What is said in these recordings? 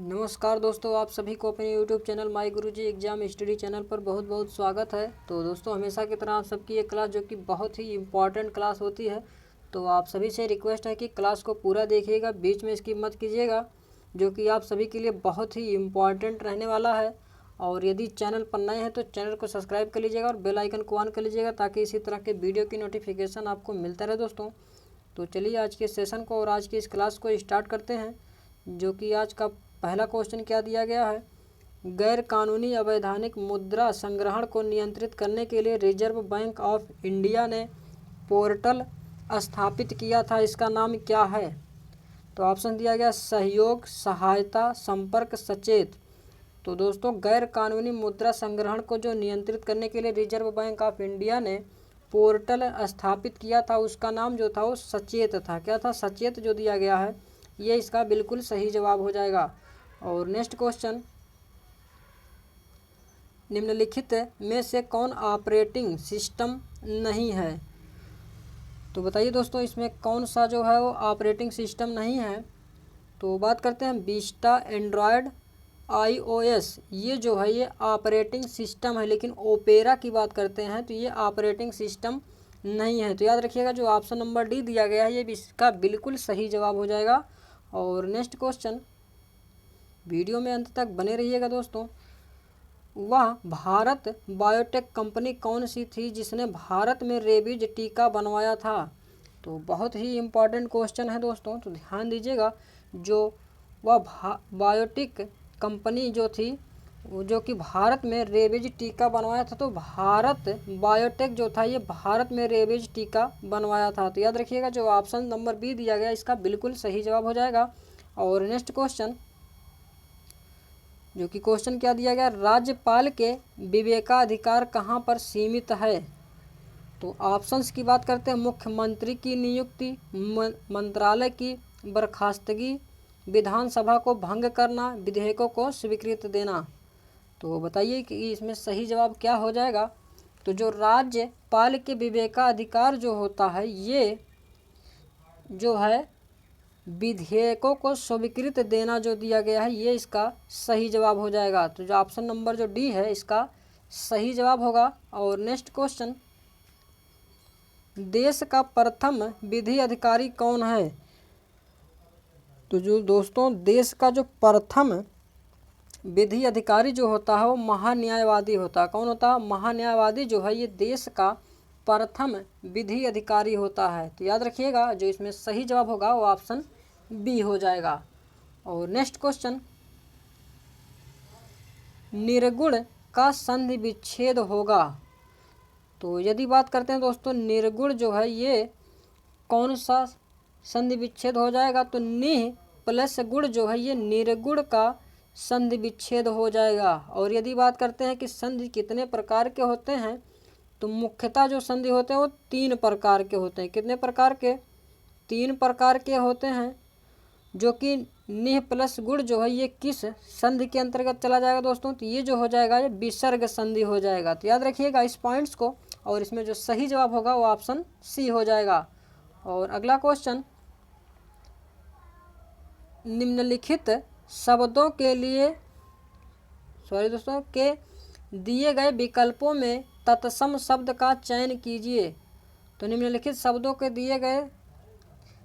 नमस्कार दोस्तों, आप सभी को अपने YouTube channel my Guruji exam study channel पर बहुत बहुत स्वागत है। तो दोस्तों, हमेशा की तरह आप सबकी ये क्लास जो कि बहुत ही इम्पॉर्टेंट क्लास होती है, तो आप सभी से रिक्वेस्ट है कि क्लास को पूरा देखिएगा, बीच में स्किप मत कीजिएगा, जो कि आप सभी के लिए बहुत ही इम्पॉर्टेंट रहने वाला है। और यदि चैनल पर नए हैं तो चैनल को सब्सक्राइब कर लीजिएगा और बेल आइकन को ऑन कर लीजिएगा, ताकि इसी तरह के वीडियो की नोटिफिकेशन आपको मिलता रहे दोस्तों। तो चलिए आज के सेशन को और आज की इस क्लास को स्टार्ट करते हैं, जो कि आज का पहला क्वेश्चन क्या दिया गया है। गैर कानूनी अवैधानिक मुद्रा संग्रहण को नियंत्रित करने के लिए रिजर्व बैंक ऑफ इंडिया ने पोर्टल स्थापित किया था, इसका नाम क्या है। तो ऑप्शन दिया गया सहयोग, सहायता, संपर्क, सचेत। तो दोस्तों, गैर कानूनी मुद्रा संग्रहण को जो नियंत्रित करने के लिए रिजर्व बैंक ऑफ इंडिया ने पोर्टल स्थापित किया था, उसका नाम जो था वो सचेत था। क्या था? सचेत जो दिया गया है, ये इसका बिल्कुल सही जवाब हो जाएगा। और नेक्स्ट क्वेश्चन, निम्नलिखित में से कौन ऑपरेटिंग सिस्टम नहीं है। तो बताइए दोस्तों, इसमें कौन सा जो है वो ऑपरेटिंग सिस्टम नहीं है। तो बात करते हैं विस्टा, एंड्रॉयड, iOS, ये जो है ये ऑपरेटिंग सिस्टम है, लेकिन ओपेरा की बात करते हैं तो ये ऑपरेटिंग सिस्टम नहीं है। तो याद रखिएगा, जो ऑप्शन नंबर डी दिया गया है ये इसका बिल्कुल सही जवाब हो जाएगा। और नेक्स्ट क्वेश्चन, वीडियो में अंत तक बने रहिएगा दोस्तों। वह भारत बायोटेक कंपनी कौन सी थी जिसने भारत में रेबीज टीका बनवाया था। तो बहुत ही इम्पॉर्टेंट क्वेश्चन है दोस्तों, तो ध्यान दीजिएगा। जो वह बायोटेक कंपनी जो थी, जो कि भारत में रेबीज टीका बनवाया था, तो भारत बायोटेक जो था ये भारत में रेबीज टीका बनवाया था। तो याद रखिएगा, जो ऑप्शन नंबर बी दिया गया इसका बिल्कुल सही जवाब हो जाएगा। और नेक्स्ट क्वेश्चन, जो कि क्वेश्चन क्या दिया गया, राज्यपाल के विवेकाधिकार कहाँ पर सीमित है। तो ऑप्शंस की बात करते हैं, मुख्यमंत्री की नियुक्ति, मंत्रालय की बर्खास्तगी, विधानसभा को भंग करना, विधेयकों को स्वीकृत देना। तो बताइए कि इसमें सही जवाब क्या हो जाएगा। तो जो राज्यपाल के विवेकाधिकार जो होता है, ये जो है विधेयकों को स्वीकृत देना जो दिया गया है, ये इसका सही जवाब हो जाएगा। तो जो ऑप्शन नंबर जो डी है इसका सही जवाब होगा। और नेक्स्ट क्वेश्चन, देश का प्रथम विधि अधिकारी कौन है। तो जो दोस्तों, देश का जो प्रथम विधि अधिकारी जो होता है वो महान्यायवादी होता है। कौन होता है? महान्यायवादी जो है ये देश का प्रथम विधि अधिकारी होता है। तो याद रखिएगा, जो इसमें सही जवाब होगा वो ऑप्शन बी हो जाएगा। और नेक्स्ट क्वेश्चन, निर्गुण का संधि विच्छेद होगा। तो यदि बात करते हैं दोस्तों, निर्गुण जो है ये कौन सा संधि विच्छेद हो जाएगा। तो निह प्लस गुण जो है ये निर्गुण का संधि विच्छेद हो जाएगा। और यदि बात करते हैं कि संधि कितने प्रकार के होते हैं, तो मुख्यतः जो संधि होते हैं वो 3 प्रकार के होते हैं। कितने प्रकार के? 3 प्रकार के होते हैं। जो कि निह प्लस गुण जो है ये किस संधि के अंतर्गत चला जाएगा दोस्तों। तो ये जो हो जाएगा ये विसर्ग संधि हो जाएगा। तो याद रखिएगा इस पॉइंट्स को, और इसमें जो सही जवाब होगा वो ऑप्शन सी हो जाएगा। और अगला क्वेश्चन, निम्नलिखित शब्दों के लिए के दिए गए विकल्पों में तत्सम शब्द का चयन कीजिए। तो निम्नलिखित शब्दों के दिए गए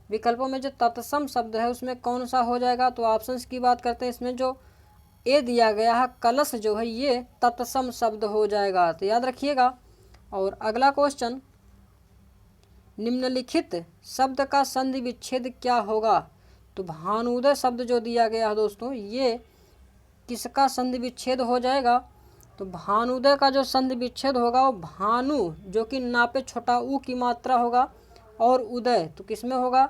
विकल्पों में जो तत्सम शब्द है उसमें कौन सा हो जाएगा। तो ऑप्शंस की बात करते हैं, इसमें जो ए दिया गया है कलश जो है ये तत्सम शब्द हो जाएगा। तो याद रखिएगा। और अगला क्वेश्चन, निम्नलिखित शब्द का संधि विच्छेद क्या होगा। तो भानुदय शब्द जो दिया गया है दोस्तों, ये किसका संधि विच्छेद हो जाएगा। तो भानुदय का जो संधि विच्छेद होगा वो भानु जो कि ना पे छोटा ऊ की मात्रा होगा, और उदय तो किस में होगा।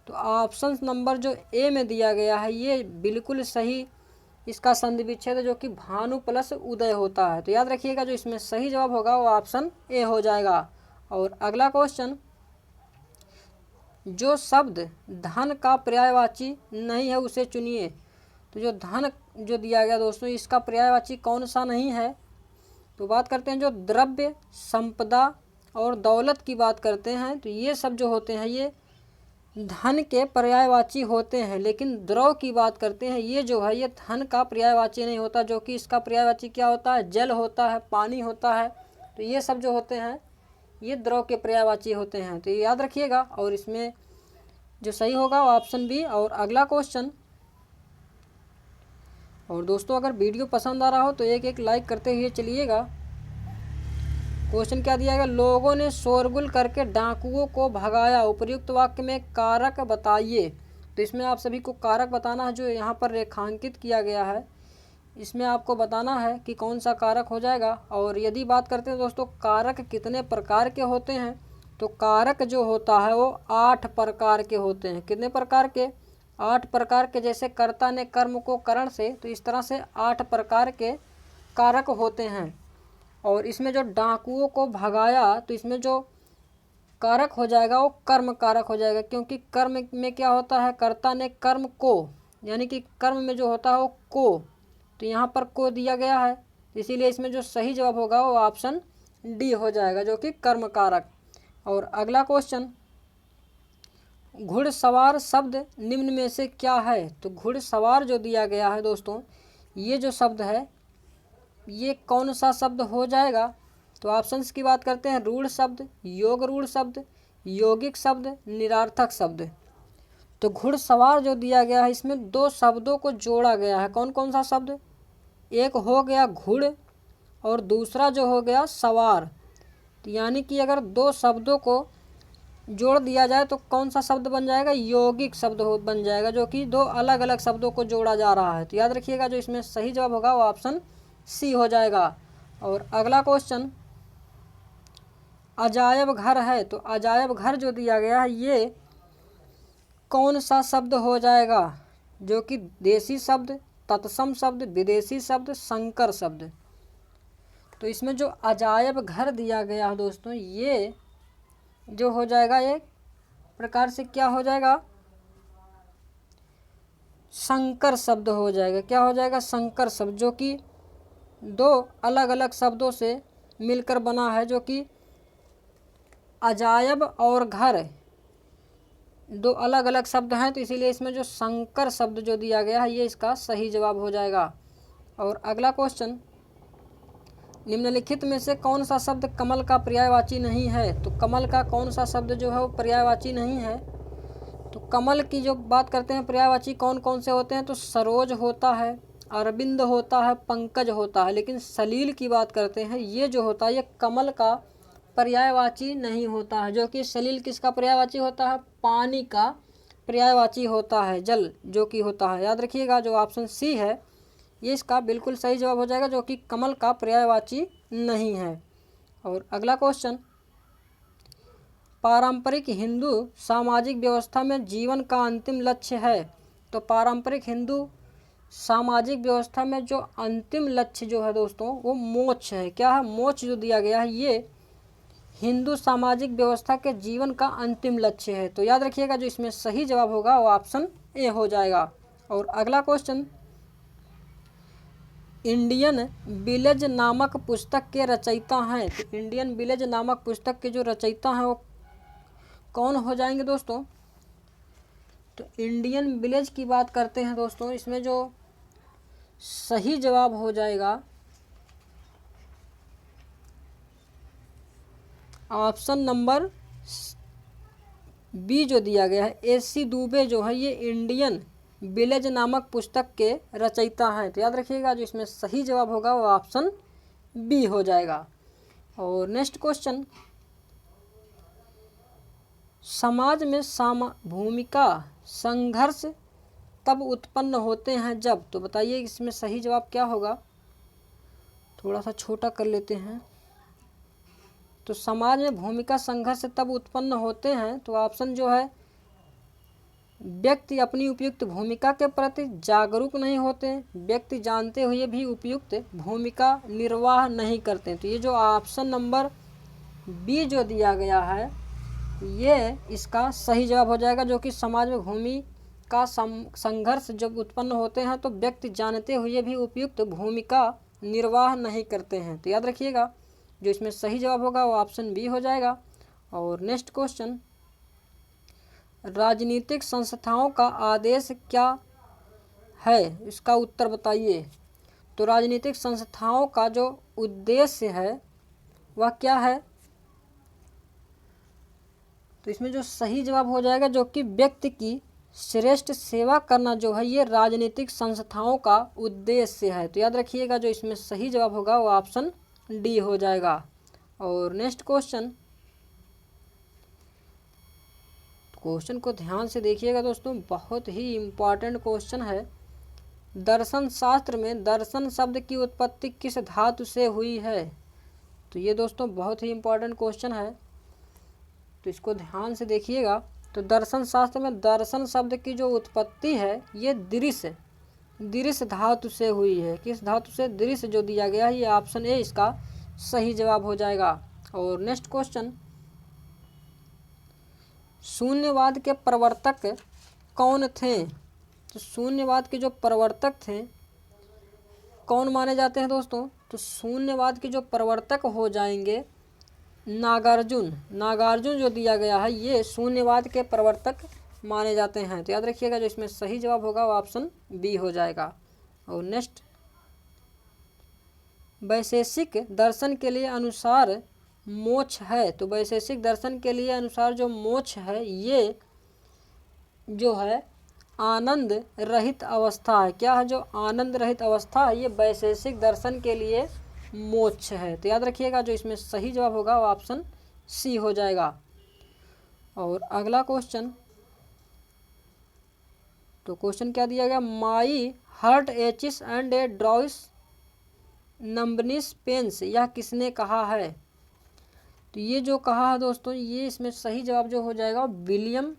तो ऑप्शन नंबर जो ए में दिया गया है ये बिल्कुल सही इसका संधि विच्छेद, जो कि भानु प्लस उदय होता है। तो याद रखिएगा, जो इसमें सही जवाब होगा वो ऑप्शन ए हो जाएगा। और अगला क्वेश्चन, जो शब्द धन का पर्यायवाची नहीं है उसे चुनिए। तो जो धन जो दिया गया दोस्तों, इसका पर्यायवाची कौन सा नहीं है। तो बात करते हैं जो द्रव्य, संपदा और दौलत की बात करते हैं, तो ये सब जो होते हैं ये धन के पर्यायवाची होते हैं, लेकिन द्रव की बात करते हैं ये जो है ये धन का पर्यायवाची नहीं होता, जो कि इसका पर्यायवाची क्या होता है, जल होता है, पानी होता है। तो ये सब जो होते हैं ये द्रव के पर्यायवाची होते हैं, तो ये याद रखिएगा। और इसमें जो सही होगा वो ऑप्शन बी। और अगला क्वेश्चन, और दोस्तों अगर वीडियो पसंद आ रहा हो तो एक लाइक करते हुए चलिएगा। क्वेश्चन क्या दिया गया, लोगों ने शोरगुल करके डाकुओं को भगाया, उपयुक्त वाक्य में कारक बताइए। तो इसमें आप सभी को कारक बताना है, जो यहाँ पर रेखांकित किया गया है इसमें आपको बताना है कि कौन सा कारक हो जाएगा। और यदि बात करते हैं दोस्तों कारक कितने प्रकार के होते हैं, तो कारक जो होता है वो 8 प्रकार के होते हैं। कितने प्रकार के, 8 प्रकार के। जैसे कर्ता ने कर्म को करण से, तो इस तरह से 8 प्रकार के कारक होते हैं। और इसमें जो डाकुओं को भगाया, तो इसमें जो कारक हो जाएगा वो कर्म कारक हो जाएगा, क्योंकि कर्म में क्या होता है, कर्ता ने कर्म को, यानी कि कर्म में जो होता है वो को, तो यहाँ पर को दिया गया है, इसीलिए इसमें जो सही जवाब होगा वो ऑप्शन डी हो जाएगा, जो कि कर्म कारक। और अगला क्वेश्चन, घुड़सवार शब्द निम्न में से क्या है। तो घुड़सवार जो दिया गया है दोस्तों, ये जो शब्द है ये कौन सा शब्द हो जाएगा। तो ऑप्शंस की बात करते हैं, रूढ़ शब्द, योग रूढ़ शब्द, यौगिक शब्द, निरार्थक शब्द। तो घुड़सवार जो दिया गया है इसमें 2 शब्दों को जोड़ा गया है। कौन कौन सा शब्द, एक हो गया घुड़ और दूसरा जो हो गया सवार। तो यानी कि अगर 2 शब्दों को जोड़ दिया जाए तो कौन सा शब्द बन जाएगा, यौगिक शब्द बन जाएगा, जो कि 2 अलग अलग शब्दों को जोड़ा जा रहा है। तो याद रखिएगा जो इसमें सही जवाब होगा वो ऑप्शन सी हो जाएगा। और अगला क्वेश्चन, अजायब घर है। तो अजायब घर जो दिया गया है ये कौन सा शब्द हो जाएगा, जो कि देसी शब्द, तत्सम शब्द, विदेशी शब्द, संकर शब्द। तो इसमें जो अजायब घर दिया गया है दोस्तों ये जो हो जाएगा एक प्रकार से क्या हो जाएगा, संकर शब्द हो जाएगा। क्या हो जाएगा, संकर शब्द, जो कि 2 अलग अलग शब्दों से मिलकर बना है, जो कि अजायब और घर 2 अलग अलग शब्द हैं, तो इसीलिए इसमें जो संकर शब्द जो दिया गया है ये इसका सही जवाब हो जाएगा। और अगला क्वेश्चन, निम्नलिखित में से कौन सा शब्द कमल का पर्यायवाची नहीं है। तो कमल का कौन सा शब्द जो है वो पर्यायवाची नहीं है। तो कमल की जो बात करते हैं पर्यायवाची कौन कौन से होते हैं, तो सरोज होता है, अरविंद होता है, पंकज होता है। लेकिन सलील की बात करते हैं ये जो होता है ये कमल का पर्यायवाची नहीं होता है, जो कि सलील किसका पर्यायवाची होता है, पानी का पर्यायवाची होता है, जल जो कि होता है। याद रखिएगा जो ऑप्शन सी है ये इसका बिल्कुल सही जवाब हो जाएगा, जो कि कमल का पर्यायवाची नहीं है। और अगला क्वेश्चन, पारंपरिक हिंदू सामाजिक व्यवस्था में जीवन का अंतिम लक्ष्य है। तो पारंपरिक हिंदू सामाजिक व्यवस्था में जो अंतिम लक्ष्य जो है दोस्तों वो मोक्ष है। क्या है, मोक्ष जो दिया गया है ये हिंदू सामाजिक व्यवस्था के जीवन का अंतिम लक्ष्य है। तो याद रखिएगा जो इसमें सही जवाब होगा वो ऑप्शन ए हो जाएगा। और अगला क्वेश्चन, इंडियन विलेज नामक पुस्तक के रचयिता हैं। तो इंडियन विलेज नामक पुस्तक के जो रचयिता हैं वो कौन हो जाएंगे दोस्तों। तो इंडियन विलेज की बात करते हैं दोस्तों, इसमें जो सही जवाब हो जाएगा ऑप्शन नंबर बी जो दिया गया है, एसी दुबे जो है ये इंडियन विलेज नामक पुस्तक के रचयिता हैं। तो याद रखिएगा जो इसमें सही जवाब होगा वो ऑप्शन बी हो जाएगा। और नेक्स्ट क्वेश्चन, समाज में भूमिका संघर्ष तब उत्पन्न होते हैं जब। तो बताइए इसमें सही जवाब क्या होगा, थोड़ा सा छोटा कर लेते हैं। तो समाज में भूमिका संघर्ष तब उत्पन्न होते हैं, तो ऑप्शन जो है व्यक्ति अपनी उपयुक्त भूमिका के प्रति जागरूक नहीं होते, व्यक्ति जानते हुए भी उपयुक्त भूमिका निर्वाह नहीं करते। तो ये जो ऑप्शन नंबर बी जो दिया गया है ये इसका सही जवाब हो जाएगा, जो कि समाज में भूमिका संघर्ष जब उत्पन्न होते हैं तो व्यक्ति जानते हुए भी उपयुक्त भूमिका निर्वाह नहीं करते हैं। तो याद रखिएगा जो इसमें सही जवाब होगा वो ऑप्शन बी हो जाएगा। और नेक्स्ट क्वेश्चन, राजनीतिक संस्थाओं का आदेश क्या है, इसका उत्तर बताइए। तो राजनीतिक संस्थाओं का जो उद्देश्य है वह क्या है, तो इसमें जो सही जवाब हो जाएगा जो कि व्यक्ति की श्रेष्ठ सेवा करना जो है ये राजनीतिक संस्थाओं का उद्देश्य है। तो याद रखिएगा जो इसमें सही जवाब होगा वो ऑप्शन डी हो जाएगा। और नेक्स्ट क्वेश्चन को ध्यान से देखिएगा दोस्तों, बहुत ही इम्पॉर्टेंट क्वेश्चन है। दर्शन शास्त्र में दर्शन शब्द की उत्पत्ति किस धातु से हुई है, तो ये दोस्तों बहुत ही इम्पॉर्टेंट क्वेश्चन है, तो इसको ध्यान से देखिएगा। तो दर्शन शास्त्र में दर्शन शब्द की जो उत्पत्ति है ये दृश्य धातु से हुई है। किस धातु से, दृश्य जो दिया गया है, ये ऑप्शन ए इसका सही जवाब हो जाएगा। और नेक्स्ट क्वेश्चन, शून्यवाद के प्रवर्तक कौन थे, तो शून्यवाद के जो प्रवर्तक थे कौन माने जाते हैं दोस्तों, तो शून्यवाद के जो प्रवर्तक हो जाएंगे नागार्जुन जो दिया गया है ये शून्यवाद के प्रवर्तक माने जाते हैं। तो याद रखिएगा जो इसमें सही जवाब होगा वो ऑप्शन बी हो जाएगा। और नेक्स्ट, वैशेषिक दर्शन के लिए अनुसार मोक्ष है, तो वैशेषिक दर्शन के लिए अनुसार जो मोक्ष है ये जो है आनंद रहित अवस्था है। क्या है, जो आनंद रहित अवस्था है ये वैशेषिक दर्शन के लिए मोक्ष है। तो याद रखिएगा जो इसमें सही जवाब होगा वो ऑप्शन सी हो जाएगा। और अगला क्वेश्चन, तो क्वेश्चन क्या दिया गया, my heart aches and a drowsy numbness pains, यह किसने कहा है, तो ये जो कहा है दोस्तों ये इसमें सही जवाब जो हो जाएगा विलियम,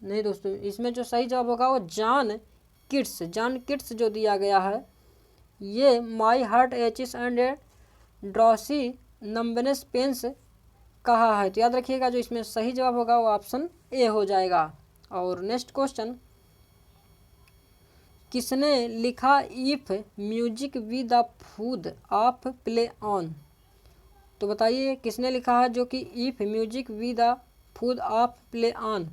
नहीं दोस्तों इसमें जो सही जवाब होगा वो जॉन किट्स जो दिया गया है ये my heart aches and a drowsy numbness pains कहा है। तो याद रखिएगा जो इसमें सही जवाब होगा वो ऑप्शन ए हो जाएगा। और नेक्स्ट क्वेश्चन, किसने लिखा if music with the food of play on, तो बताइए किसने लिखा है जो कि if music with the food of play on,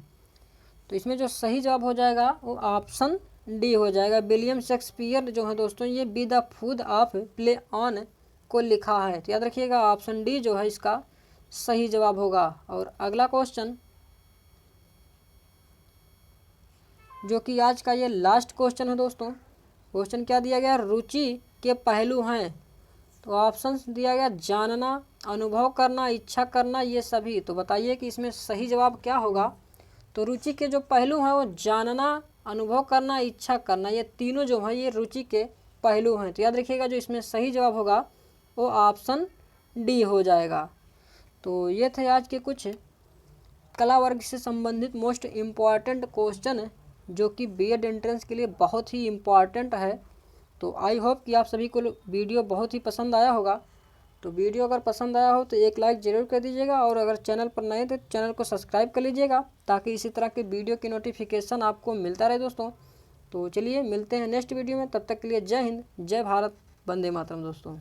तो इसमें जो सही जवाब हो जाएगा वो ऑप्शन डी हो जाएगा। विलियम शेक्सपियर जो है दोस्तों ये be the food of play on को लिखा है। तो याद रखिएगा ऑप्शन डी जो है इसका सही जवाब होगा। और अगला क्वेश्चन जो कि आज का ये लास्ट क्वेश्चन है दोस्तों, क्वेश्चन क्या दिया गया, रुचि के पहलू हैं, तो ऑप्शन दिया गया जानना, अनुभव करना, इच्छा करना, ये सभी। तो बताइए कि इसमें सही जवाब क्या होगा। तो रुचि के जो पहलू हैं वो जानना, अनुभव करना, इच्छा करना, ये तीनों जो हैं ये रुचि के पहलू हैं। तो याद रखिएगा जो इसमें सही जवाब होगा वो ऑप्शन डी हो जाएगा। तो ये थे आज के कुछ कला वर्ग से संबंधित मोस्ट इम्पॉर्टेंट क्वेश्चन जो कि बीएड एंट्रेंस के लिए बहुत ही इम्पॉर्टेंट है। तो आई होप कि आप सभी को वीडियो बहुत ही पसंद आया होगा। तो वीडियो अगर पसंद आया हो तो एक लाइक ज़रूर कर दीजिएगा, और अगर चैनल पर नए थे तो चैनल को सब्सक्राइब कर लीजिएगा ताकि इसी तरह के वीडियो की नोटिफिकेशन आपको मिलता रहे दोस्तों। तो चलिए मिलते हैं नेक्स्ट वीडियो में, तब तक के लिए जय हिंद, जय भारत, वंदे मातरम दोस्तों।